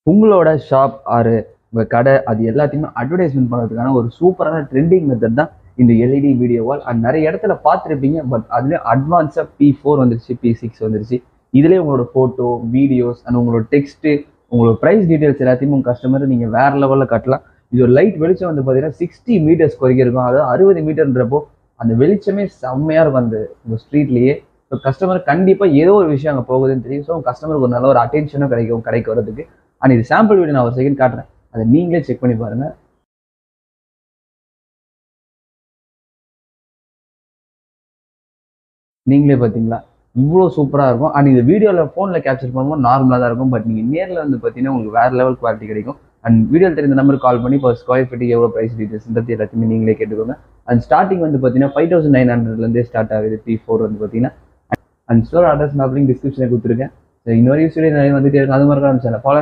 உங்களோட ஷாப் ஆறு உங்க கடை அது எல்லாத்தையுமே அட்வர்டைஸ்மெண்ட் பண்ணுறதுக்கான ஒரு சூப்பரான ட்ரெண்டிங் மெத்தட் தான் இந்த எல்இடி வீடியோ வால். அண்ட் நிறைய இடத்துல பார்த்துருப்பீங்க. பட் அதுலேயும் அட்வான்ஸாக P4 வந்துருச்சு, P6 வந்துருச்சு. இதுலேயே உங்களோட ஃபோட்டோ, வீடியோஸ் அண்ட் உங்களோட டெக்ஸ்ட்டு, உங்களோட ப்ரைஸ் டீட்டெயில்ஸ் எல்லாத்தையும் உங்கள் கஸ்டமர் நீங்கள் வேறு லெவலில் கட்டலாம். இது ஒரு லைட் வெளிச்சம் வந்து பார்த்தீங்கன்னா 60 மீட்டர்ஸ் குறைக்க இருக்கும். அதாவது 60 மீட்டர்ன்றப்போ அந்த வெளிச்சமே செம்மையாக இருக்கும் அந்த உங்கள் ஸ்ட்ரீட்லேயே. ஸோ கஸ்டமர் கண்டிப்பாக ஏதோ ஒரு விஷயம் அங்கே போகுதுன்னு தெரியும். ஸோ கஸ்டமருக்கு ஒரு நல்ல ஒரு அட்டென்ஷனும் கிடைக்கும் கடைக்கு வரதுக்கு. அண்ட் இது சாம்பிள் வீடியோ நான் ஒரு செகண்ட் காட்டுறேன். அதை நீங்களே செக் பண்ணி பாருங்க. நீங்களே பார்த்தீங்களா இவ்வளோ சூப்பராக இருக்கும். அண்ட் இந்த வீடியோவில் ஃபோனில் கேப்சர் பண்ணும்போது நார்மலாக தான் இருக்கும். பட் நீங்கள் நேரில் வந்து பார்த்தீங்கன்னா உங்களுக்கு வேறு லெவல் குவாலிட்டி கிடைக்கும். அண்ட் வீடியோவில் தெரிந்த நம்பருக்கு கால் பண்ணி இப்போ ஸ்கொயர் ஃபீட்டுக்கு எவ்வளோ ப்ரைஸ் டீட்டெயில்ஸ்ன்றது எல்லாத்தையுமே நீங்களே கேட்டுக்கோங்க. அண்ட் ஸ்டார்டிங் வந்து பார்த்தீங்கன்னா 5900 ஸ்டார்ட் ஆகுது P4 வந்து பார்த்தீங்கன்னா. அண்ட் ஸ்டோர் அட்ரஸ் நான் டிஸ்கிரிப்ஷனில் கொடுத்துருக்கேன். இன்னொரு வீடியோ நிறைய வந்துட்டு இருக்கு. அது மாதிரி ஆரம்பிச்சாங்க ஃபாலோ